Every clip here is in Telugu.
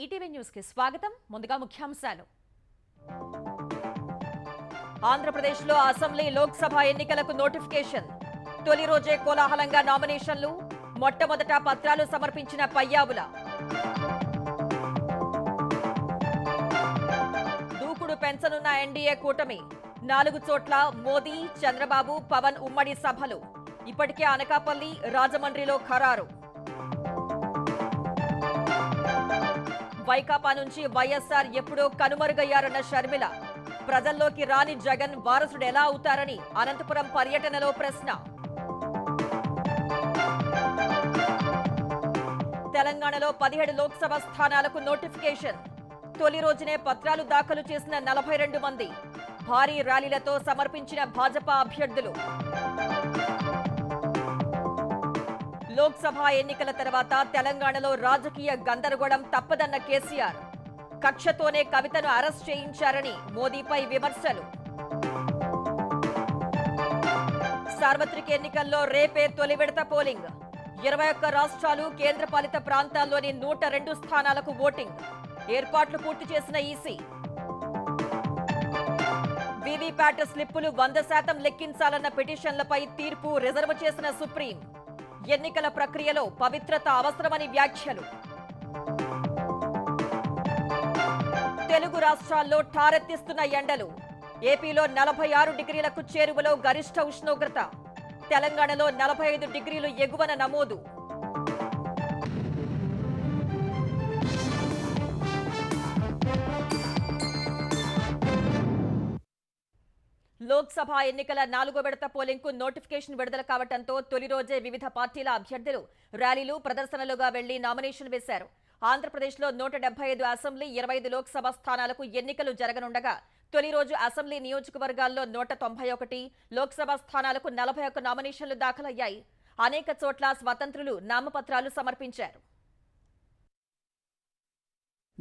ఈటీవీ న్యూస్ కి స్వాగతం. ముందుగా ముఖ్యాంశాలు. ఆంధ్రప్రదేశ్లో అసెంబ్లీ లోక్సభ ఎన్నికలకు నోటిఫికేషన్. తొలి రోజే కోలాహలంగా నామినేషన్లు. మొట్టమొదట పత్రాలు సమర్పించిన పయ్యావుల. దూకుడు పెంచనున్న ఎన్డీఏ కూటమి. 4 చోట్ల మోదీ, చంద్రబాబు, పవన్ ఉమ్మడి సభలు. ఇప్పటికే అనకాపల్లి, రాజమండ్రిలో ఖరారు. వైకాపా నుంచి వైఎస్ఆర్ ఎప్పుడో కనుమరుగయ్యారన్న షర్మిల. ప్రజల్లోకి రాని జగన్ వారసుడు ఎలా అవుతారని అనంతపురం పర్యటనలో ప్రశ్న. తెలంగాణలో 17 లోక్సభ స్థానాలకు నోటిఫికేషన్. తొలి రోజునే పత్రాలు దాఖలు చేసిన 42 మంది. భారీ ర్యాలీలతో సమర్పించిన భాజపా అభ్యర్థులు. లోక్సభ ఎన్నికల తర్వాత తెలంగాణలో రాజకీయ గందరగోళం తప్పదన్న కేసీఆర్. కక్షతోనే కవితను అరెస్ట్ చేయించారని మోదీపై విమర్శలు. సార్వత్రిక ఎన్నికల్లో రేపే తొలి విడత పోలింగ్. 21 రాష్ట్రాలు, కేంద్రపాలిత ప్రాంతాల్లోని 102 స్థానాలకు ఓటింగ్. ఏర్పాట్లు పూర్తి చేసిన ఈసీ. వీవీప్యాట్ స్లిప్పులు 100% లెక్కించాలన్న పిటిషన్లపై తీర్పు రిజర్వ్ చేసిన సుప్రీం. ఎన్నికల ప్రక్రియలో పవిత్రత అవసరమని వ్యాఖ్యలు. తెలుగు రాష్ట్రాల్లో ఠారెత్తిస్తున్న ఎండలు. ఏపీలో 46 డిగ్రీలకు చేరువలో గరిష్ట ఉష్ణోగ్రత. తెలంగాణలో 45 డిగ్రీలు ఎగువన నమోదు. లోక్సభ ఎన్నికల 4వ విడత పోలింగ్ కు నోటిఫికేషన్ విడుదల కావడంతో తొలి రోజే వివిధ పార్టీల అభ్యర్థులు ర్యాలీలు, ప్రదర్శనలుగా వెళ్లి నామినేషన్ వేశారు. ఆంధ్రప్రదేశ్లో 175 అసెంబ్లీ, 25 లోక్సభ స్థానాలకు ఎన్నికలు జరగనుండగా తొలి రోజు అసెంబ్లీ నియోజకవర్గాల్లో 191, లోక్సభ స్థానాలకు 41 నామినేషన్లు దాఖలయ్యాయి. అనేక చోట్ల స్వతంత్రులు నామపత్రాలు సమర్పించారు.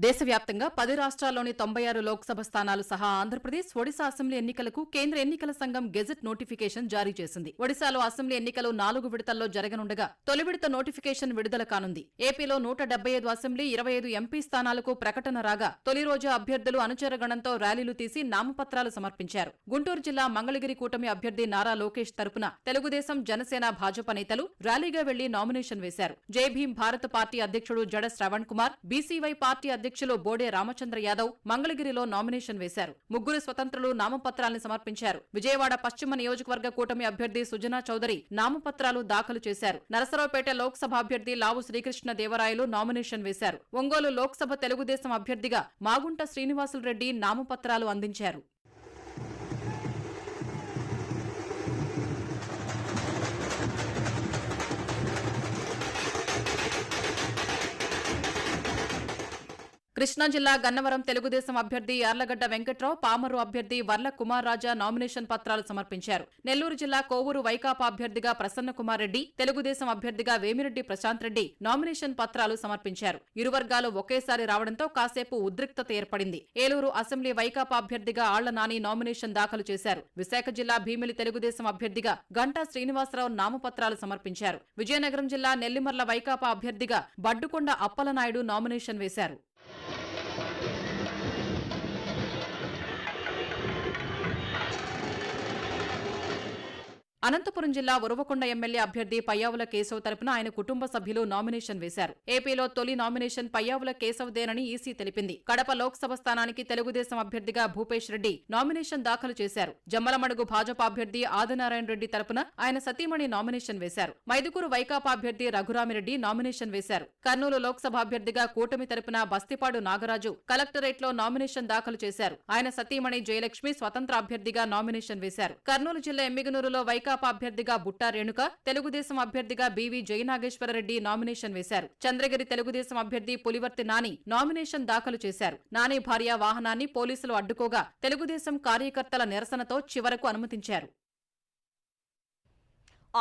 దేశవ్యాప్తంగా 10 రాష్ట్రాల్లోని 96 లోక్సభ స్థానాలు సహా ఆంధ్రప్రదేశ్, ఒడిశా అసెంబ్లీ ఎన్నికలకు కేంద్ర ఎన్నికల సంఘం గెజెట్ నోటిఫికేషన్ జారీ చేసింది. ఒడిశాలో అసెంబ్లీ ఎన్నికలు 4 విడతల్లో జరగనుండగా తొలి విడత నోటిఫికేషన్ విడుదల కానుంది. ఏపీలో 175 అసెంబ్లీ, 25 ఎంపీ స్థానాలకు ప్రకటన రాగా తొలి రోజు అభ్యర్థులు అనుచరగణంతో ర్యాలీలు తీసి నామపత్రాలు సమర్పించారు. గుంటూరు జిల్లా మంగళగిరి కూటమి అభ్యర్థి నారా లోకేష్ తరపున తెలుగుదేశం, జనసేన, భాజపా నేతలు ర్యాలీగా వెళ్లి నామినేషన్ వేశారు. జై భీం భారత్ పార్టీ అధ్యక్షుడు జడ శ్రవణ్ కుమార్, బీసీవై పార్టీ అధ్యక్షులు బోడే రామచంద్ర యాదవ్ మంగళగిరిలో నామినేషన్ వేశారు. 3 స్వతంత్రులు నామపత్రాల్ని సమర్పించారు. విజయవాడ పశ్చిమ నియోజకవర్గ కూటమి అభ్యర్థి సుజనా చౌదరి నామపత్రాలు దాఖలు చేశారు. నరసరావుపేట లోక్సభ అభ్యర్థి లావు శ్రీకృష్ణ దేవరాయలు నామినేషన్ వేశారు. ఒంగోలు లోక్సభ తెలుగుదేశం అభ్యర్థిగా మాగుంట శ్రీనివాసులు రెడ్డి నామపత్రాలు అందించారు. కృష్ణా జిల్లా గన్నవరం తెలుగుదేశం అభ్యర్థి యార్లగడ్డ వెంకట్రావు, పామరు అభ్యర్థి వర్ల కుమార్ రాజా నామినేషన్ పత్రాలు సమర్పించారు. నెల్లూరు జిల్లా కోవూరు వైకాపా అభ్యర్థిగా ప్రసన్న కుమార్ రెడ్డి, తెలుగుదేశం అభ్యర్థిగా వేమిరెడ్డి ప్రశాంత్ రెడ్డి నామినేషన్ పత్రాలు సమర్పించారు. ఇరు వర్గాలు ఒకేసారి రావడంతో కాసేపు ఉద్రిక్తత ఏర్పడింది. ఏలూరు అసెంబ్లీ వైకాపా అభ్యర్థిగా ఆళ్ల నాని నామినేషన్ దాఖలు చేశారు. విశాఖ జిల్లా భీమిలి తెలుగుదేశం అభ్యర్థిగా గంటా శ్రీనివాసరావు నామపత్రాలు సమర్పించారు. విజయనగరం జిల్లా నెల్లిమర్ల వైకాపా అభ్యర్థిగా బడ్డుకొండ అప్పలనాయుడు నామినేషన్ వేశారు. అనంతపురం జిల్లా ఉరవకొండ ఎమ్మెల్యే అభ్యర్థి పయ్యావుల కేశవ్ తరపున ఆయన కుటుంబ సభ్యులు నామినేషన్ వేశారు. ఏపీలో తొలి నామినేషన్ పయ్యావుల కేశవ్దేనని ఈసీ తెలిపింది. కడప లోక్సభ స్థానానికి తెలుగుదేశం అభ్యర్థిగా భూపేష్ రెడ్డి నామినేషన్ దాఖలు చేశారు. జమ్మలమడుగు భాజపా అభ్యర్థి ఆదినారాయణ రెడ్డి తరపున ఆయన సతీమణి నామినేషన్ వేశారు. మైదుకూరు వైకాపా అభ్యర్థి రఘురామిరెడ్డి నామినేషన్ వేశారు. కర్నూలు లోక్సభ అభ్యర్థిగా కూటమి తరపున బస్తిపాడు నాగరాజు కలెక్టరేట్లో నామినేషన్ దాఖలు చేశారు. ఆయన సతీమణి జయలక్ష్మి స్వతంత్ర అభ్యర్థిగా నామినేషన్ వేశారు. కర్నూలు జిల్లా ఎమ్మిగనూరులో వైకాపా అభ్యర్థిగా బుట్టా రేణుక, తెలుగుదేశం అభ్యర్థిగా బీవీ జయనాగేశ్వరరెడ్డి నామినేషన్ వేశారు. చంద్రగిరి తెలుగుదేశం అభ్యర్థి పులివర్తి నాని నామినేషన్ దాఖలు చేశారు. నాని భార్య వాహనాన్ని పోలీసులు అడ్డుకోగా తెలుగుదేశం కార్యకర్తల నిరసనతో చివరకు అనుమతించారు.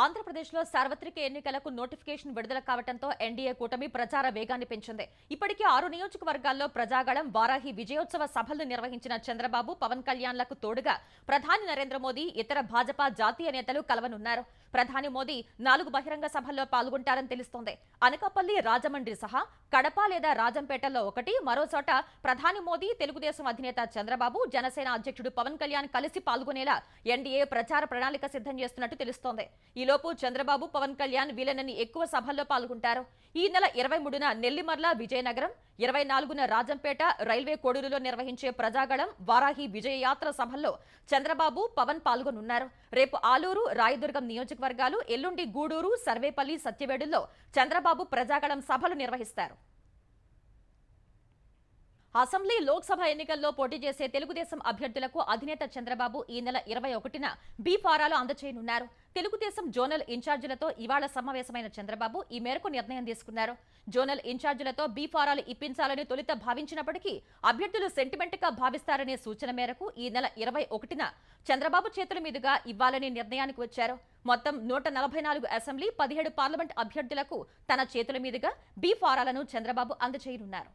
ఆంధ్రప్రదేశ్లో సార్వత్రిక ఎన్నికలకు నోటిఫికేషన్ విడుదల కావడంతో ఎన్డీఏ కూటమి ప్రచార వేగాన్ని పెంచింది. ఇప్పటికే 6 నియోజకవర్గాల్లో ప్రజాగళం, వారాహి విజయోత్సవ సభలు నిర్వహించిన చంద్రబాబు, పవన్ కళ్యాణ్లకు తోడుగా ప్రధాని నరేంద్ర మోదీ, ఇతర భాజపా జాతీయ నేతలు కలవనున్నారు. ప్రధాని మోదీ 4 బహిరంగ సభల్లో పాల్గొంటారని తెలుస్తోంది. అనకాపల్లి, రాజమండ్రి సహా కడప లేదా రాజంపేటలో ఒకటి, మరోచోట ప్రధాని మోదీ, తెలుగుదేశం అధినేత చంద్రబాబు, జనసేన అధ్యక్షుడు పవన్ కళ్యాణ్ కలిసి పాల్గొనేలా ఎన్డీఏ ప్రచార ప్రణాళిక సిద్ధం చేస్తున్నట్టు తెలుస్తోంది. ఈలోపు చంద్రబాబు, పవన్ కళ్యాణ్ వీలైనన్ని ఎక్కువ సభల్లో పాల్గొంటారు. ఈ నెల 23న నెల్లిమర్ల, విజయనగరం, 24న రాజంపేట, రైల్వే కోడూరులో నిర్వహించే ప్రజాగళం, వారాహి, విజయయాత్ర సభల్లో చంద్రబాబు, పవన్ పాల్గొనున్నారు. రేపు ఆలూరు, రాయదుర్గం నియోజకవర్గాలు, ఎల్లుండి గూడూరు, సర్వేపల్లి, సత్యవేడుల్లో చంద్రబాబు ప్రజాగళం సభలు నిర్వహిస్తారు. అసెంబ్లీ, లోక్సభ ఎన్నికల్లో పోటీ చేసే తెలుగుదేశం అభ్యర్థులకు అధినేత చంద్రబాబు ఈ నెల 21న బి ఫారాలు అందజేయనున్నారు. తెలుగుదేశం జోనల్ ఇన్ఛార్జీలతో ఇవాళ సమావేశమైన చంద్రబాబు ఈ మేరకు నిర్ణయం తీసుకున్నారు. జోనల్ ఇన్ఛార్జీలతో బి ఫారాలు ఇప్పించాలని తొలుత భావించినప్పటికీ అభ్యర్థులు సెంటిమెంట్ గా భావిస్తారనే సూచన మేరకు ఈ నెల 21న చంద్రబాబు చేతుల మీదుగా ఇవ్వాలని నిర్ణయానికి వచ్చారు. మొత్తం 144 అసెంబ్లీ, 17 పార్లమెంట్ అభ్యర్థులకు తన చేతుల మీదుగా బి ఫారాలను చంద్రబాబు అందజేయనున్నారు.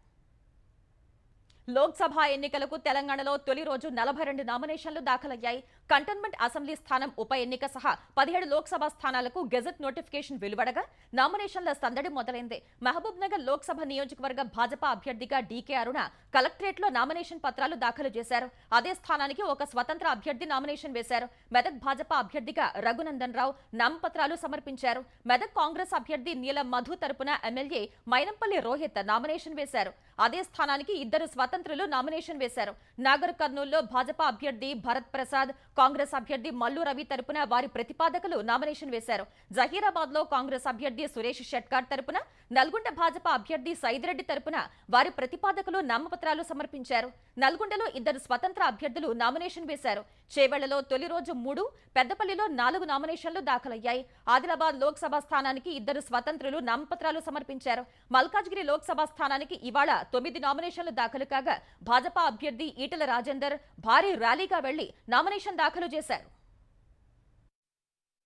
లోక్సభ ఎన్నికలకు తెలంగాణలో తొలి రోజు 42 నామినేషన్లు దాఖలయ్యాయి. కంటోన్మెంట్ అసెంబ్లీ స్థానం ఉప ఎన్నిక సహా 17 లోక్సభ స్థానాలకు గెజెట్ నోటిఫికేషన్ వెలువడగా నామినేషన్ల సందడి మొదలైంది. మహబూబ్ నగర్ లోక్సభ నియోజకవర్గ భాజపా అభ్యర్థిగా డీకే అరుణ కలెక్టరేట్లో నామినేషన్ పత్రాలు దాఖలు చేశారు. అదే స్థానానికి ఒక స్వతంత్ర అభ్యర్థి నామినేషన్ వేశారు. మెదక్ భాజపా అభ్యర్థిగా రఘునందన్ రావు నామపత్రాలు సమర్పించారు. మెదక్ కాంగ్రెస్ అభ్యర్థి నీలం మధు తరపున ఎమ్మెల్యే మైనంపల్లి రోహిత్ నామినేషన్ వేశారు. అదే స్థానానికి 2 స్వతంత్రులు నామినేషన్ వేశారు. నాగర్ కర్నూల్లో భాజపా అభ్యర్థి భరత్ ప్రసాద్, కాంగ్రెస్ అభ్యర్థి మల్లు రవి తరపున వారి ప్రతిపాదకులు నామినేషన్ వేశారు. జహీరాబాద్ లో కాంగ్రెస్ అభ్యర్థి సురేష్ షెట్కార్ తరపున, నల్గొండ భాజపా అభ్యర్థి సైదిరెడ్డి తరపున వారి ప్రతిపాదకులు నామపత్రాలు సమర్పించారు. నల్గొండలో 2 స్వతంత్ర అభ్యర్థులు నామినేషన్ వేశారు. చేవెళ్లలో తొలి రోజు 3, పెద్దపల్లిలో 4 నామినేషన్లు దాఖలయ్యాయి. ఆదిలాబాద్ లోక్సభ స్థానానికి 2 స్వతంత్రులు నామపత్రాలు సమర్పించారు. మల్కాజ్గిరి లోక్సభ స్థానానికి ఇవాళ 9 నామినేషన్లు దాఖలు కాగా భాజపా అభ్యర్థి ఈటెల రాజేందర్ భారీ ర్యాలీగా వెళ్లి నామినేషన్ దాఖలు చేశారు.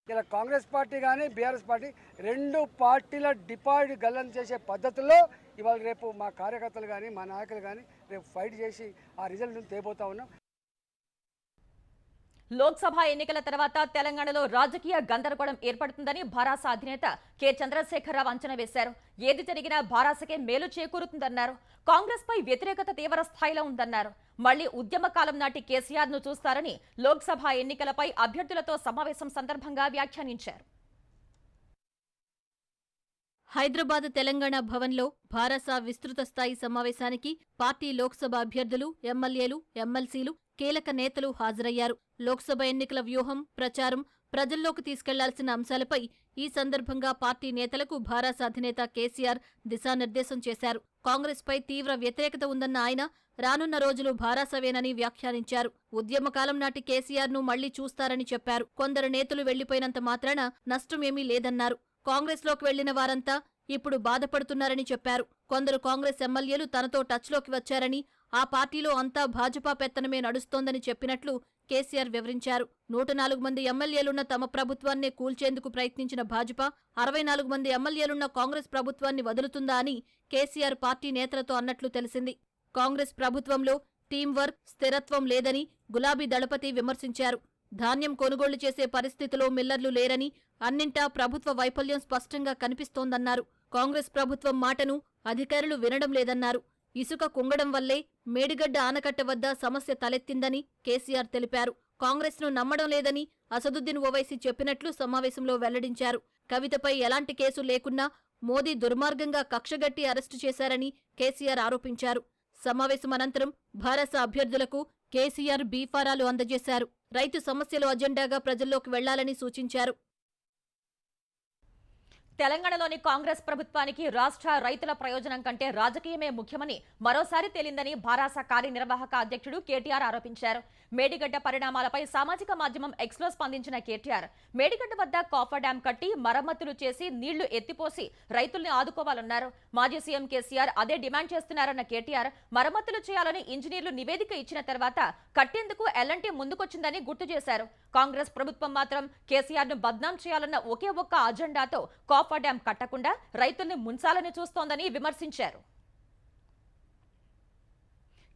ఇలా కాంగ్రెస్ పార్టీ కానీ బీఆర్ఎస్ పార్టీ 2 పార్టీల డిపాజిట్ గల్లం చేసే పద్ధతుల్లో ఇవాళ రేపు మా కార్యకర్తలు కానీ మా నాయకులు కానీ రేపు ఫైట్ చేసి ఆ రిజల్ట్ తేబోతా ఉన్నాం. లోక్సభ ఎన్నికల తర్వాత తెలంగాణలో రాజకీయ గందరగోళం ఏర్పడుతుందని భారాస అధినేత కె చంద్రశేఖరరావు అంచనా వేశారు. ఏది జరిగినా భారాసకే మేలు చేకూరుతుందన్నారు. కాంగ్రెస్ పై వ్యతిరేకత తీవ్ర స్థాయిలో ఉందన్నారు. మళ్లీ ఉద్యమకాలం నాటి కేసీఆర్ ను చూస్తారని లోక్సభ ఎన్నికలపై అభ్యర్థులతో సమావేశం సందర్భంగా వ్యాఖ్యానించారు. హైదరాబాద్ తెలంగాణ భవన్లో భారస విస్తృత స్థాయి సమావేశానికి పార్టీ లోక్సభ అభ్యర్థులు, ఎమ్మెల్యేలు, ఎమ్మెల్సీలు, కీలక నేతలు హాజరయ్యారు. లోక్సభ ఎన్నికల వ్యూహం, ప్రచారం, ప్రజల్లోకి తీసుకెళ్లాల్సిన అంశాలపై ఈ సందర్భంగా పార్టీ నేతలకు భారస అధినేత కేసీఆర్ దిశానిర్దేశం చేశారు. కాంగ్రెస్ పై తీవ్ర వ్యతిరేకత ఉందన్న ఆయన రానున్న రోజులు భారాసవేనని వ్యాఖ్యానించారు. ఉద్యమకాలం నాటి కేసీఆర్ ను మళ్లీ చూస్తారని చెప్పారు. కొందరు నేతలు వెళ్లిపోయినంత మాత్రాన నష్టమేమీ లేదన్నారు. కాంగ్రెస్లోకి వెళ్లిన వారంతా ఇప్పుడు బాధపడుతున్నారని చెప్పారు. కొందరు కాంగ్రెస్ ఎమ్మెల్యేలు తనతో టచ్లోకి వచ్చారని, ఆ పార్టీలో అంతా భాజపా పెత్తనమే నడుస్తోందని చెప్పినట్లు కేసీఆర్ వివరించారు. 104 మంది ఎమ్మెల్యేలున్న తమ ప్రభుత్వాన్నే కూల్చేందుకు ప్రయత్నించిన భాజపా 64 మంది ఎమ్మెల్యేలున్న కాంగ్రెస్ ప్రభుత్వాన్ని వదులుతుందా అని కేసీఆర్ పార్టీ నేతలతో అన్నట్లు తెలిసింది. కాంగ్రెస్ ప్రభుత్వంలో టీం వర్క్, స్థిరత్వం లేదని గులాబీ దళపతి విమర్శించారు. ధాన్యం కొనుగోళ్లు చేసే పరిస్థితిలో మిల్లర్లు లేరని, అన్నింటా ప్రభుత్వ వైఫల్యం స్పష్టంగా కనిపిస్తోందన్నారు. కాంగ్రెస్ ప్రభుత్వం మాటను అధికారులు వినడం లేదన్నారు. ఇసుక కుంగడం వల్లే మేడిగడ్డ ఆనకట్ట వద్ద సమస్య తలెత్తిందని కేసీఆర్ తెలిపారు. కాంగ్రెస్ను నమ్మడం లేదని అసదుద్దీన్ ఓవైసీ చెప్పినట్లు సమావేశంలో వెల్లడించారు. కవితపై ఎలాంటి కేసు లేకున్నా మోదీ దుర్మార్గంగా కక్షగట్టి అరెస్టు చేశారని కేసీఆర్ ఆరోపించారు. సమావేశం అనంతరం భారస అభ్యర్థులకు కేసీఆర్ బీఫారాలు అందజేశారు. రైతు సమస్యలు అజెండాగా ప్రజల్లోకి వెళ్లాలని సూచించారు. తెలంగాణలోని కాంగ్రెస్ ప్రభుత్వానికి రాష్ట్ర రైతుల ప్రయోజనం కంటే రాజకీయమే ముఖ్యమని మరోసారి తేలిందని భారాస కార్యనిర్వాహక అధ్యక్షుడు కేటీఆర్ ఆరోపించారు. మేడిగడ్డ పరిణామాలపై సామాజిక మాధ్యమం ఎక్స్లో స్పందించిన కేటీఆర్ మేడిగడ్డ వద్ద కాఫర్ డ్యాం కట్టి మరమ్మతులు చేసి నీళ్లు ఎత్తిపోసి రైతుల్ని ఆదుకోవాలన్నారు. మాజీ సీఎం కేసీఆర్ అదే డిమాండ్ చేస్తున్నారన్న కేటీఆర్ మరమ్మతులు చేయాలని ఇంజనీర్లు నివేదిక ఇచ్చిన తర్వాత కట్టేందుకు ఎల్ఎన్టీ ముందుకొచ్చిందని గుర్తు చేశారు. కాంగ్రెస్ ప్రభుత్వం మాత్రం కేసీఆర్ ను బద్నాం చేయాలన్న ఒకే ఒక్క అజెండాతో కాఫర్ డ్యాం కట్టకుండా రైతుల్ని ముంచాలని చూస్తోందని విమర్శించారు.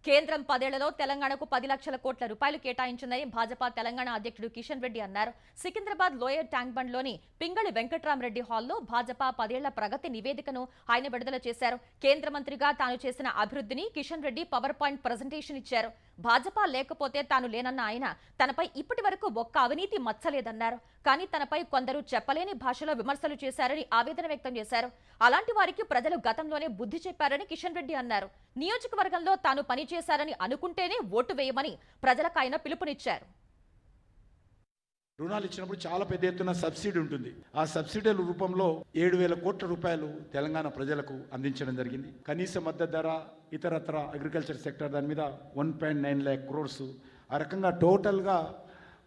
కేంద్రం 10 ఏళ్లలో తెలంగాణకు 10 లక్షల కోట్ల రూపాయలు కేటాయించిందని భాజపా తెలంగాణ అధ్యక్షుడు కిషన్ రెడ్డి అన్నారు. సికింద్రాబాద్ లోయర్ ట్యాంక్ బండ్లోని పింగళి వెంకట్రామరెడ్డి హాల్లో భాజపా 10 ఏళ్ల ప్రగతి నివేదికను ఆయన విడుదల చేశారు. కేంద్ర మంత్రిగా తాను చేసిన అభివృద్ధిని Kishan Reddy power point presentation ఇచ్చారు. భాజపా లేకపోతే తాను లేనన్న ఆయన తనపై ఇప్పటి వరకు ఒక్క అవినీతి మచ్చలేదన్నారు. కానీ తనపై కొందరు చెప్పలేని భాషలో విమర్శలు చేశారని ఆవేదన వ్యక్తం చేశారు. అలాంటి వారికి ప్రజలు గతంలోనే బుద్ధి చెప్పారని కిషన్ రెడ్డి అన్నారు. నియోజకవర్గంలో తాను పనిచేశారని అనుకుంటేనే ఓటు వేయమని ప్రజలకు ఆయన పిలుపునిచ్చారు. రుణాలు ఇచ్చినప్పుడు చాలా పెద్ద ఎత్తున సబ్సిడీ ఉంటుంది. ఆ సబ్సిడీల రూపంలో 7,000 కోట్ల రూపాయలు తెలంగాణ ప్రజలకు అందించడం జరిగింది. కనీస మద్దతు ధర, ఇతరత్ర అగ్రికల్చర్ సెక్టర్ దాని మీద 1.9 lakh crores, ఆ రకంగా టోటల్గా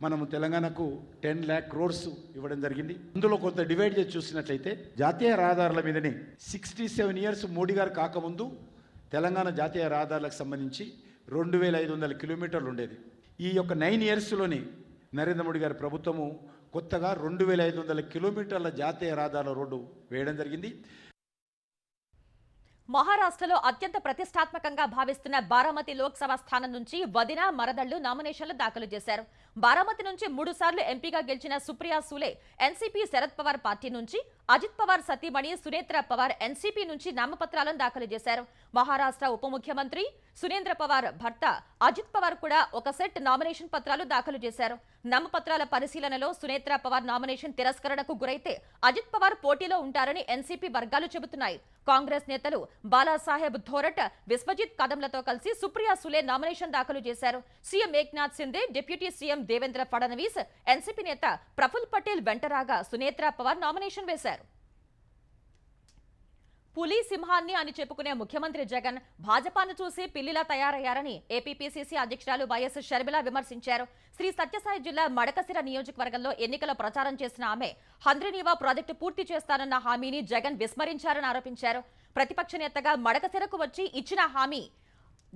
మనము తెలంగాణకు 10 lakh crores ఇవ్వడం జరిగింది. అందులో కొంత డివైడ్ చేసి చూసినట్లయితే జాతీయ రహదారుల మీదనే 67 years మోడీ గారు కాకముందు తెలంగాణ జాతీయ రహదారులకు సంబంధించి 2,500 కిలోమీటర్లు ఉండేది. ఈ యొక్క 9 yearsలోనే నరేంద్ర మోడీ గారి ప్రభుత్వము కొత్తగా 2,500 కిలోమీటర్ల జాతీయ రహదారుల రోడ్డు వేయడం జరిగింది. మహారాష్ట్రలో అత్యంత ప్రతిష్టాత్మకంగా భావిస్తున్న బారామతి లోక్సభ స్థానం నుంచి వదిన మరదళ్లు నామినేషన్లు దాఖలు చేశారు. బారామతి నుంచి 3 సార్లు ఎంపీగా గెలిచిన సుప్రియా సూలే ఎన్సీపీ శరద్ పవార్ పార్టీ నుంచి, అజిత్ పవార్ సతీమణి సునేత్ర పవార్ ఎన్సీపీ నుంచి నామపత్రాలను దాఖలు చేశారు. మహారాష్ట్ర ఉప ముఖ్యమంత్రి సునేంద్ర పవార్ భర్త అజిత్ పవార్ కూడా ఒక సెట్ నామినేషన్ పత్రాలు దాఖలు చేశారు. నామపత్రాల పరిశీలనలో సునేత్ర పవార్ నామినేషన్ తిరస్కరణకు గురైతే అజిత్ పవార్ పోటీలో ఉంటారని ఎన్సీపీ వర్గాలు చెబుతున్నాయి. కాంగ్రెస్ నేతలు బాలాసాహెబ్ థోరట్, విశ్వజిత్ కదమ్లతో కలిసి సుప్రియా సులే నామినేషన్ దాఖలు చేశారు. CM Eknath Shinde, deputy CM Devendra Fadnavis, NCP నేత ప్రఫుల్ పటేల్ వెంటరాగా సునేత్ర పవార్ నామినేషన్ వేశారు. పులి సింహాన్ని అని చెప్పుకునే ముఖ్యమంత్రి జగన్ భాజపాను చూసి పిల్లిలా తయారయ్యారని ఏపీపీసీసీ అధ్యక్షురాలు వైఎస్ షర్మిల విమర్శించారు. శ్రీ సత్యసాయి జిల్లా మడకసిర నియోజకవర్గంలో ఎన్నికల ప్రచారం చేసిన ఆమె హంద్రీనీవా ప్రాజెక్టు పూర్తి చేస్తానన్న హామీని జగన్ విస్మరించారని ఆరోపించారు. ప్రతిపక్ష నేతగా మడకసిరకు వచ్చి ఇచ్చిన హామీ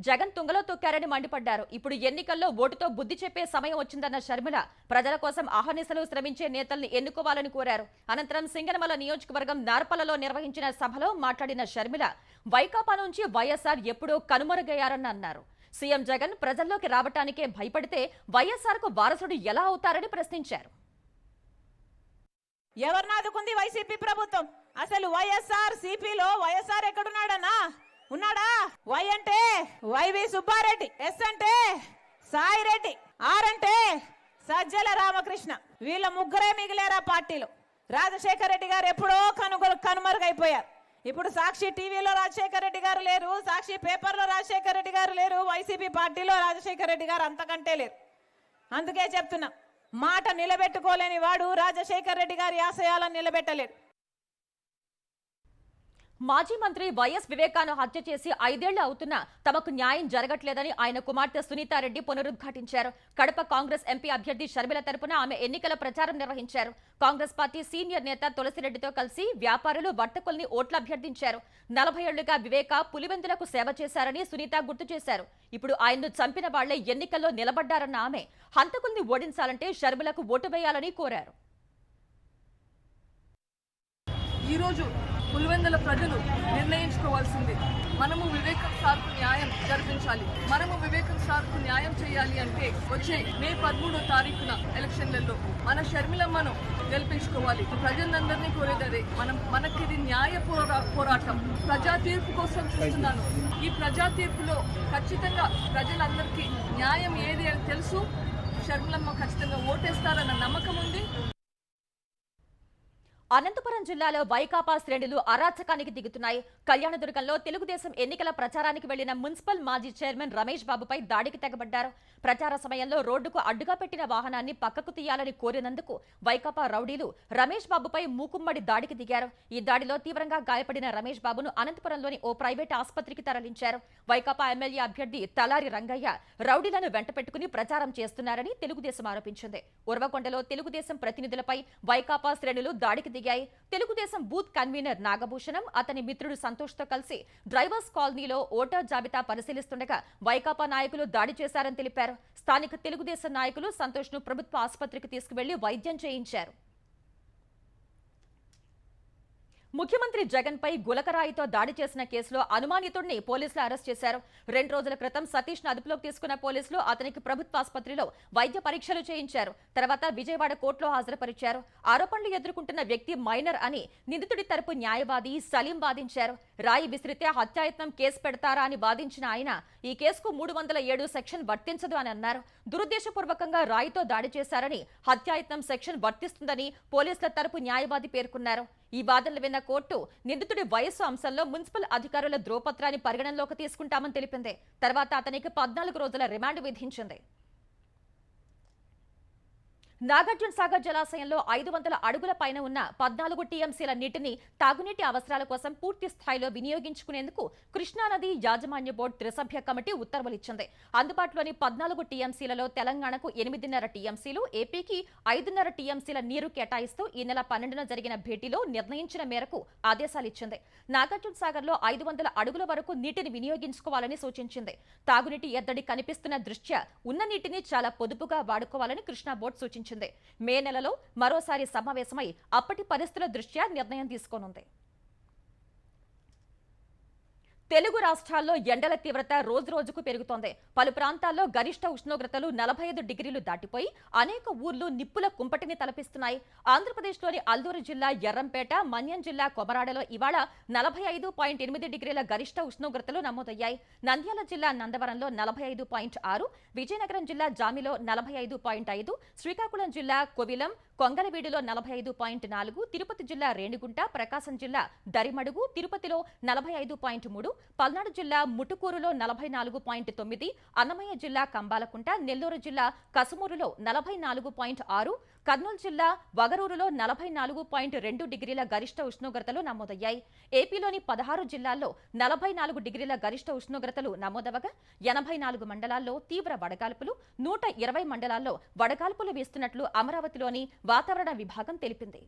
జగన్ తుంగలో తొక్కారని మండిపడ్డారు. ఇప్పుడు ఎన్నికల్లో ఓటుతో బుద్ధి చెప్పే సమయం వచ్చిందన్న షర్మిల ప్రజల కోసం అహర్నిశలు శ్రమించే నేతల్ని ఎన్నుకోవాలని కోరారు. అనంతరం సింగనమల నియోజకవర్గం నార్పలలో నిర్వహించిన సభలో మాట్లాడిన షర్మిల వైకాపా నుంచి వైఎస్ఆర్ ఎప్పుడో కనుమరుగయ్యారని అన్నారు. సీఎం జగన్ ప్రజల్లోకి రావటానికే భయపడితే వైఎస్ఆర్ కు వారసుడు ఎలా అవుతారని ప్రశ్నించారు. ఎవరిని ఆదుకుంది వైసీపీ ప్రభుత్వం? అసలు వైఎస్ఆర్ సిపిలో వైఎస్ఆర్ ఎక్కడున్నాడన్నా? ఉన్నాడా? వై అంటే వైవి సుబ్బారెడ్డి, ఎస్ అంటే సాయిరెడ్డి, ఆర్ అంటే సజ్జల రామకృష్ణ. వీళ్ళ ముగ్గురే మిగిలారా పార్టీలో. రాజశేఖర రెడ్డి గారు ఎప్పుడో కనుమరుగైపోయారు. ఇప్పుడు సాక్షి టీవీలో రాజశేఖర రెడ్డి గారు లేరు, సాక్షి పేపర్లో రాజశేఖర రెడ్డి గారు లేరు, వైసీపీ పార్టీలో రాజశేఖర రెడ్డి గారు అంతకంటే లేరు. అందుకే చెప్తున్నా, మాట నిలబెట్టుకోలేని వాడు రాజశేఖర రెడ్డి గారి ఆశయాలను నిలబెట్టలేడు. మాజీ మంత్రి వైఎస్ వివేకాను హత్య చేసి 5 ఏళ్లు అవుతున్నా తమకు న్యాయం జరగట్లేదని ఆయన కుమార్తె సునీతారెడ్డి పునరుద్ఘాటించారు. కడప కాంగ్రెస్ ఎంపీ అభ్యర్థి షర్మిల తరపున ఆమె ఎన్నికల ప్రచారం నిర్వహించారు. కాంగ్రెస్ పార్టీ సీనియర్ నేత తులసిరెడ్డితో కలిసి వ్యాపారులు, వర్తకుల్ని ఓట్లు అభ్యర్థించారు. 40 ఏళ్లుగా వివేక పులివెందులకు సేవ చేశారని సునీత గుర్తు చేశారు. ఇప్పుడు ఆయన్ను చంపిన వాళ్లే ఎన్నికల్లో నిలబడ్డారన్న ఆమె హంతకుల్ని ఓడించాలంటే షర్మిలకు ఓటు వేయాలని కోరారు. ఈరోజు పులివెందుల ప్రజలు నిర్ణయించుకోవాల్సింది, మనము వివేకం సార్కు న్యాయం జరిపించాలి. మనము వివేకం సార్కు న్యాయం చేయాలి అంటే వచ్చే మే 13వ తారీఖున ఎలక్షన్లలో మన షర్మిలమ్మను గెలిపించుకోవాలి. ప్రజలందరినీ కోరేదే మనకిది న్యాయ పోరాటం. ప్రజా తీర్పు కోసం చూస్తున్నాను. ఈ ప్రజా తీర్పులో ఖచ్చితంగా ప్రజలందరికీ న్యాయం ఏది అని తెలుసు. షర్మిలమ్మ ఖచ్చితంగా ఓటేస్తారన్న నమ్మకం ఉంది. అనంతపురం జిల్లాలో వైకాపా శ్రేణులు అరాచకానికి దిగుతున్నాయి. కళ్యాణదుర్గంలో తెలుగుదేశం ఎన్నికల ప్రచారానికి వెళ్లిన మున్సిపల్ మాజీ చైర్మన్ రమేష్ బాబుపై దాడికి తెగబడ్డారు. ప్రచార సమయంలో రోడ్డుకు అడ్డుగా పెట్టిన వాహనాన్ని పక్కకు తీయాలని కోరినందుకు వైకాపా రౌడీలు రమేష్ బాబుపై మూకుమ్మడి దాడికి దిగారు. ఈ దాడిలో తీవ్రంగా గాయపడిన రమేష్ బాబును అనంతపురంలోని ఓ ప్రైవేట్ ఆసుపత్రికి తరలించారు. వైకాపా ఎమ్మెల్యే అభ్యర్థి తలారి రంగయ్య రౌడీలను వెంటపెట్టుకుని ప్రచారం చేస్తున్నారని తెలుగుదేశం ఆరోపించింది. ఉరవకొండలో తెలుగుదేశం ప్రతినిధులపై వైకాపా శ్రేణులు దాడికి దిగాయి. తెలుగుదేశం బూత్ కన్వీనర్ నాగభూషణం, అతని మిత్రుడు సంతోష్ తో కలిసి డ్రైవర్స్ కాలనీలో ఓటర్ జాబితా పరిశీలిస్తుండగా వైకాపా నాయకులు దాడి చేశారని తెలిపారు. స్థానిక తెలుగుదేశం నాయకులు సంతోష్ ను ప్రభుత్వ ఆసుపత్రికి తీసుకువెళ్లి వైద్యం చేయించారు. ముఖ్యమంత్రి జగన్ పై గులకరాయితో దాడి చేసిన కేసులో అనుమానితుడిని పోలీసులు అరెస్ట్ చేశారు. 2 రోజుల క్రితం సతీష్ ను అదుపులోకి తీసుకున్న పోలీసులు అతనికి ప్రభుత్వ ఆసుపత్రిలో వైద్య పరీక్షలు చేయించారు. తర్వాత విజయవాడ కోర్టులో హాజరుపరిచారు. ఆరోపణలు ఎదుర్కొంటున్న వ్యక్తి మైనర్ అని నిందితుడి తరపు న్యాయవాది సలీం వాదించారు. రాయి విసిరితే హత్యాయత్నం కేసు పెడతారా అని వాదించిన ఆయన ఈ కేసుకు 307 సెక్షన్ వర్తించదు అని అన్నారు. దురుద్దేశపూర్వకంగా రాయితో దాడి చేశారని హత్యాయత్నం సెక్షన్ వర్తిస్తుందని పోలీసుల తరపు న్యాయవాది పేర్కొన్నారు. ఈ వాదనలు విన్న కోర్టు నిందితుడి వయస్సు అంశంలో మున్సిపల్ అధికారుల ధ్రువపత్రాన్ని పరిగణనలోకి తీసుకుంటామని తెలిపింది. తర్వాత అతనికి 14 రోజుల రిమాండ్ విధించింది. నాగార్జున సాగర్ జలాశయంలో 500 అడుగుల పైన ఉన్న 14 టీఎంసీల నీటిని తాగునీటి అవసరాల కోసం పూర్తి స్థాయిలో వినియోగించుకునేందుకు కృష్ణానది యాజమాన్య బోర్డు త్రిసభ్య కమిటీ ఉత్తర్వులు ఇచ్చింది. అందుబాటులోని 14 టీఎంసీలలో తెలంగాణకు 8.5 టీఎంసీలు, ఏపీకి 5.5 టీఎంసీల నీరు కేటాయిస్తూ ఈ నెల 12న జరిగిన భేటీలో నిర్ణయించిన మేరకు ఆదేశాలు ఇచ్చింది. నాగార్జున సాగర్లో 500 అడుగుల వరకు నీటిని వినియోగించుకోవాలని సూచించింది. తాగునీటి ఎద్దడి కనిపిస్తున్న దృష్ట్యా ఉన్న నీటిని చాలా పొదుపుగా వాడుకోవాలని కృష్ణా బోర్డు సూచించింది. మే నెలలో మరోసారి సమావేశమై అప్పటి పరిస్థితుల దృష్ట్యా నిర్ణయం తీసుకోనుంది. తెలుగు రాష్ట్రాల్లో ఎండల తీవ్రత రోజురోజుకు పెరుగుతోంది. పలు ప్రాంతాల్లో గరిష్ట ఉష్ణోగ్రతలు 45 డిగ్రీలు దాటిపోయి అనేక ఊర్లు నిప్పుల కుంపటిని తలపిస్తున్నాయి. ఆంధ్రప్రదేశ్లోని అల్లూరు జిల్లా ఎర్రంపేట, మన్యం జిల్లా కొమరాడలో ఇవాళ 45.8 డిగ్రీల గరిష్ట ఉష్ణోగ్రతలు నమోదయ్యాయి. నంద్యాల జిల్లా నందవరంలో 45.6, విజయనగరం జిల్లా జామిలో 45.5, శ్రీకాకుళం జిల్లా కొవిలం, కొంగలవీడులో 45.4, తిరుపతి జిల్లా రేణిగుంట, ప్రకాశం జిల్లా దరిమడుగు, తిరుపతిలో 45.3, పల్నాడు జిల్లా ముటుకూరులో 44.9, అన్నమయ్య జిల్లా కంబాలకుంట, నెల్లూరు జిల్లా కసుమూరులో 44.6, కర్నూలు జిల్లా వగరూరులో 44.2 డిగ్రీల గరిష్ట ఉష్ణోగ్రతలు నమోదయ్యాయి. ఏపీలోని 16 జిల్లాల్లో 44 డిగ్రీల గరిష్ట ఉష్ణోగ్రతలు నమోదవగా 84 మండలాల్లో తీవ్ర వడగాల్పులు, 120 మండలాల్లో వడగాల్పులు వీస్తున్నట్లు అమరావతిలోని వాతావరణ విభాగం తెలిపింది.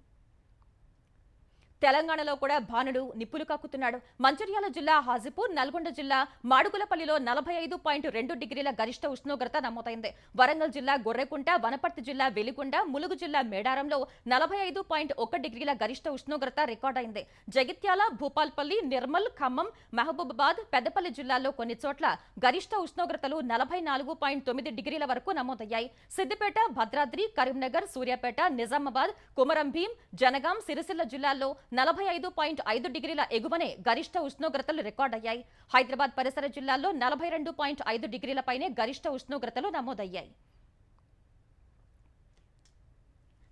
తెలంగాణలో కూడా భానుడు నిప్పులు కక్కుతున్నాడు. మంచిర్యాల జిల్లా హాజీపూర్, నల్గొండ జిల్లా మాడుగులపల్లిలో 45.2 డిగ్రీల గరిష్ట ఉష్ణోగ్రత నమోదైంది. వరంగల్ జిల్లా గొర్రెకుంట, వనపర్తి జిల్లా వెలిగొండ, ములుగు జిల్లా మేడారంలో 45.1 డిగ్రీల గరిష్ట ఉష్ణోగ్రత రికార్డైంది. జగిత్యాల, భూపాల్పల్లి, నిర్మల్, ఖమ్మం, మహబూబాబాద్, పెద్దపల్లి జిల్లాల్లో కొన్ని చోట్ల గరిష్ట ఉష్ణోగ్రతలు 44.9 డిగ్రీల వరకు నమోదయ్యాయి. సిద్దిపేట, భద్రాద్రి, కరీంనగర్, సూర్యాపేట, నిజామాబాద్, కుమరం భీం, జనగాం, సిరిసిల్ల జిల్లాల్లో 45.5 డిగ్రీల ఎగువనే గరిష్ట ఉష్ణోగ్రతలు రికార్డయ్యాయి. హైదరాబాద్ పరిసర జిల్లాల్లో 42.5 డిగ్రీలపైనే గరిష్ట ఉష్ణోగ్రతలు నమోదయ్యాయి.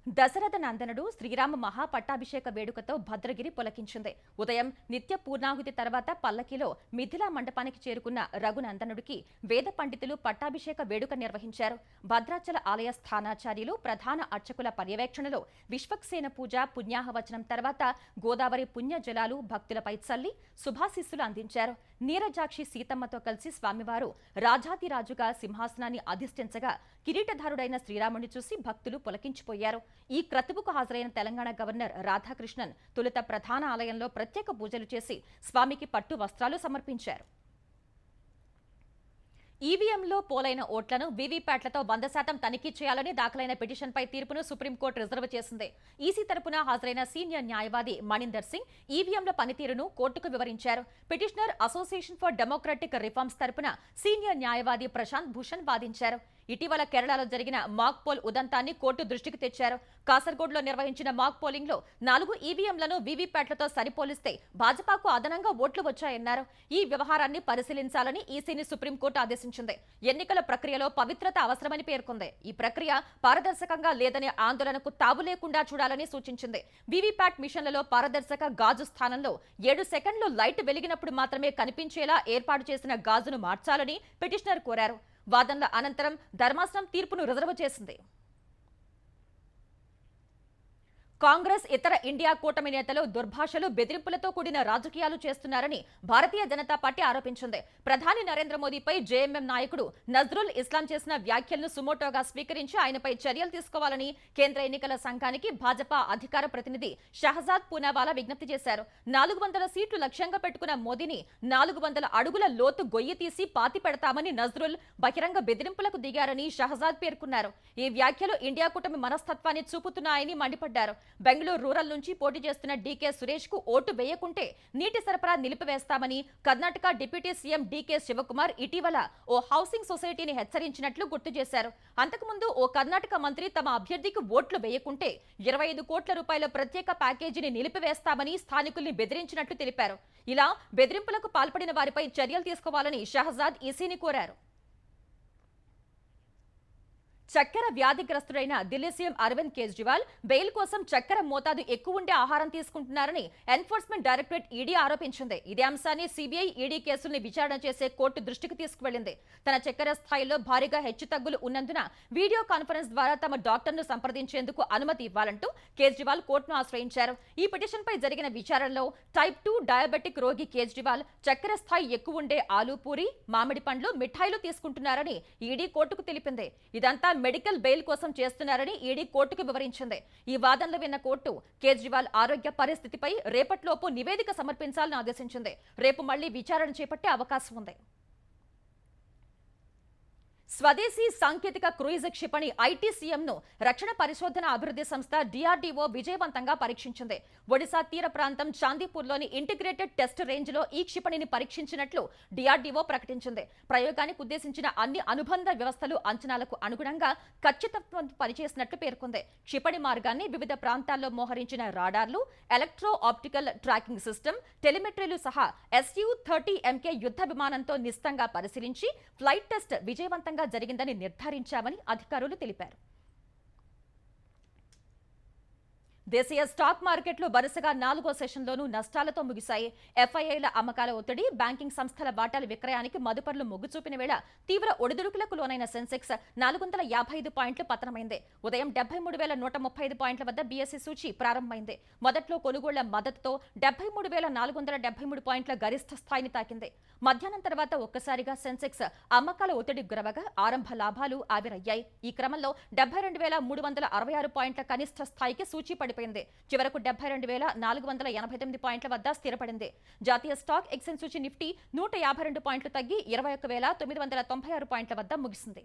దశరథ నందనుడు శ్రీరామ మహాపట్టాభిషేక వేడుకతో భద్రగిరి పులకించింది. ఉదయం నిత్య పూర్ణాహుతి తర్వాత పల్లకిలో మిథిలా మండపానికి చేరుకున్న రఘునందనుడికి వేద పండితులు పట్టాభిషేక వేడుక నిర్వహించారు. భద్రాచల ఆలయ స్థానాచార్యులు, ప్రధాన అర్చకుల పర్యవేక్షణలో విశ్వక్సేన పూజ, పుణ్యాహవచనం తర్వాత గోదావరి పుణ్య జలాలు భక్తులపై చల్లి శుభాశిస్సులు అందించారు. నీరజాక్షి సీతమ్మతో కలిసి స్వామివారు రాజాదిరాజుగా సింహాసనాన్ని అధిష్ఠించగా కిరీటధారుడైన శ్రీరాముడిని చూసి భక్తులు పులకించిపోయారు. ఈ క్రతువుకు హాజరైన తెలంగాణ గవర్నర్ రాధాకృష్ణన్ తొలుత ప్రధాన ఆలయంలో ప్రత్యేక పూజలు చేసి స్వామికి పట్టు వస్త్రాలు సమర్పించారు. ఈవీఎంలో పోలైన ఓట్లను వీవీప్యాట్లతో 100% తనిఖీ చేయాలని దాఖలైన పిటిషన్పై తీర్పును సుప్రీంకోర్టు రిజర్వ్ చేసింది. ఈసీ తరపున హాజరైన సీనియర్ న్యాయవాది మణీందర్ సింగ్ ఈవీఎంల పనితీరును కోర్టుకు వివరించారు. Petitioner association for democratic reforms తరపున సీనియర్ న్యాయవాది ప్రశాంత్ భూషణ్ వాదించారు. ఇటీవల కేరళలో జరిగిన మాక్ పోల్ ఉదంతాన్ని కోర్టు దృష్టికి తెచ్చారు. కాసర్గోడ్లో నిర్వహించిన మాక్ పోలింగ్ లో 4 ఈవీఎంలను వీవీప్యాట్లతో సరిపోలిస్తే భాజపాకు అదనంగా ఓట్లు వచ్చాయన్నారు. ఈ వ్యవహారాన్ని పరిశీలించాలని ఈసీని సుప్రీంకోర్టు ఆదేశించింది. ఎన్నికల ప్రక్రియలో పవిత్రత అవసరమని పేర్కొంది. ఈ ప్రక్రియ పారదర్శకంగా లేదనే ఆందోళనకు తావు లేకుండా చూడాలని సూచించింది. వీవీప్యాట్ మిషన్లలో పారదర్శక గాజు స్థానంలో 7 సెకండ్లు లైట్ వెలిగినప్పుడు మాత్రమే కనిపించేలా ఏర్పాటు చేసిన గాజును మార్చాలని పిటిషనర్ కోరారు. వాదనల అనంతరం ధర్మాసనం తీర్పును రిజర్వ్ చేసింది. కాంగ్రెస్ ఇతర ఇండియా కూటమి నేతలు దుర్భాషలు, బెదిరింపులతో కూడిన రాజకీయాలు చేస్తున్నారని భారతీయ జనతా పార్టీ ఆరోపించింది. ప్రధాని నరేంద్ర మోదీపై జేఎంఎం నాయకుడు నజ్రుల్ ఇస్లాం చేసిన వ్యాఖ్యలను సుమోటోగా స్వీకరించి ఆయనపై చర్యలు తీసుకోవాలని కేంద్ర ఎన్నికల సంఘానికి భాజపా అధికార ప్రతినిధి షహజాద్ పూనావాలా విజ్ఞప్తి చేశారు. 400 సీట్లు లక్ష్యంగా పెట్టుకున్న మోదీని 400 అడుగుల లోతు గొయ్యి తీసి పాతి పెడతామని నజ్రుల్ బహిరంగ బెదిరింపులకు దిగారని షహజాద్ పేర్కొన్నారు. ఈ వ్యాఖ్యలు ఇండియా కూటమి మనస్తత్వాన్ని చూపుతున్నాయని మండిపడ్డారు. బెంగళూరు రూరల్ నుంచి పోటీ చేస్తున్న డీకే సురేష్ కు ఓటు వేయకుంటే నీటి సరఫరా నిలిపివేస్తామని Karnataka deputy CM DK Shivakumar ఇటీవల ఓ హౌసింగ్ సొసైటీని హెచ్చరించినట్లు గుర్తు చేశారు. అంతకుముందు ఓ కర్ణాటక మంత్రి తమ అభ్యర్థికి ఓట్లు వేయకుంటే 25 కోట్ల రూపాయల ప్రత్యేక ప్యాకేజీని నిలిపివేస్తామని స్థానికుల్ని బెదిరించినట్లు తెలిపారు. ఇలా బెదిరింపులకు పాల్పడిన వారిపై చర్యలు తీసుకోవాలని షహజాద్ ఈసీని కోరారు. చక్కెర వ్యాధిగ్రస్తుడైన ఢిల్లీ సీఎం అరవింద్ కేజ్రీవాల్ బెయిల్ కోసం చక్కెర మోతాదు ఎక్కువ ఉండే ఆహారం తీసుకుంటున్నారని ఎన్ఫోర్స్మెంట్ డైరెక్టరేట్ ఈడీ ఆరోపించింది. ఇదే అంశాన్ని సిబిఐ ఈడీ కేసుల్ని విచారణ చేసే కోర్టు దృష్టికి తీసుకువెళ్లింది. తన చక్కెర స్థాయిలో భారీగా హెచ్చుతగ్గులు ఉన్నందున వీడియో కాన్ఫరెన్స్ ద్వారా తమ డాక్టర్ను సంప్రదించేందుకు అనుమతి ఇవ్వాలంటూ కేజ్రీవాల్ కోర్టును ఆశ్రయించారు. ఈ పిటిషన్పై జరిగిన విచారణలో టైప్ 2 డయాబెటిక్ రోగి కేజ్రీవాల్ చక్కెర స్థాయి ఎక్కువ ఉండే ఆలూపూరి, మామిడి పండ్లు, మిఠాయిలు తీసుకుంటున్నారని ఈడీ కోర్టుకు తెలిపింది. ఇదంతా మెడికల్ బెయిల్ కోసం చేస్తున్నారని ఈడీ కోర్టుకు వివరించింది. ఈ వాదనలు విన్న కోర్టు కేజ్రీవాల్ ఆరోగ్య పరిస్థితిపై రేపటిలోపు నివేదిక సమర్పించాలని ఆదేశించింది. రేపు మళ్లీ విచారణ చేపట్టే అవకాశం ఉంది. స్వదేశీ సాంకేతిక క్రూయిజ్ క్షిపణి ఐటీసీఎంను రక్షణ పరిశోధన అభివృద్ధి సంస్థ డిఆర్డీఓ విజయవంతంగా పరీక్షించింది. ఒడిశా తీర ప్రాంతం చాందీపూర్లోని ఇంటిగ్రేటెడ్ టెస్ట్ రేంజ్లో ఈ క్షిపణిని పరీక్షించినట్లు డిఆర్డీఓ ప్రకటించింది. ప్రయోగానికి ఉద్దేశించిన అన్ని అనుబంధ వ్యవస్థలు అంచనాలకు అనుగుణంగా ఖచ్చితత్వం పనిచేసినట్లు పేర్కొంది. క్షిపణి మార్గాన్ని వివిధ ప్రాంతాల్లో మోహరించిన రాడార్లు, ఎలక్ట్రో ఆప్టికల్ ట్రాకింగ్ సిస్టమ్, టెలిమెట్రీలు సహా SU-30MK యుద్ధ విమానంతో నిశితంగా పరిశీలించి ఫ్లైట్ టెస్ట్ విజయవంతంగా జరిగిందని నిర్ధారించామని అధికారులు తెలిపారు. దేశీయ స్టాక్ మార్కెట్లు వరుసగా 4వ సెషన్లోనూ నష్టాలతో ముగిశాయి. ఎఫ్ఐఐల అమ్మకాల ఒత్తిడి, బ్యాంకింగ్ సంస్థల వాటాల విక్రయానికి మదుపర్లు మొగ్గు చూపిన వేళ తీవ్ర ఒడిదుడుకులకు లోనైన సెన్సెక్స్ 455 పాయింట్లు పతనమైంది. ఉదయం 73,135 పాయింట్ల వద్ద బీఎస్ఈ సూచీ ప్రారంభమైంది. మొదట్లో కొనుగోళ్ల మద్దతుతో 73,473 పాయింట్ల గరిష్ట స్థాయిని తాకింది. మధ్యాహ్నం తర్వాత ఒక్కసారిగా సెన్సెక్స్ అమ్మకాల ఒత్తిడికి గురవగా ఆరంభ లాభాలు ఆవిరయ్యాయి. ఈ క్రమంలో 72,366 పాయింట్ల కనిష్ట స్థాయికి సూచీ పడిపోయింది. చివరకు 72,488 పాయింట్ల వద్ద స్థిరపడింది. జాతీయ స్టాక్ ఎక్స్చేంజ్ సూచీ నిఫ్టీ 152 పాయింట్లు తగ్గి 21,996 పాయింట్ల వద్ద ముగిసింది.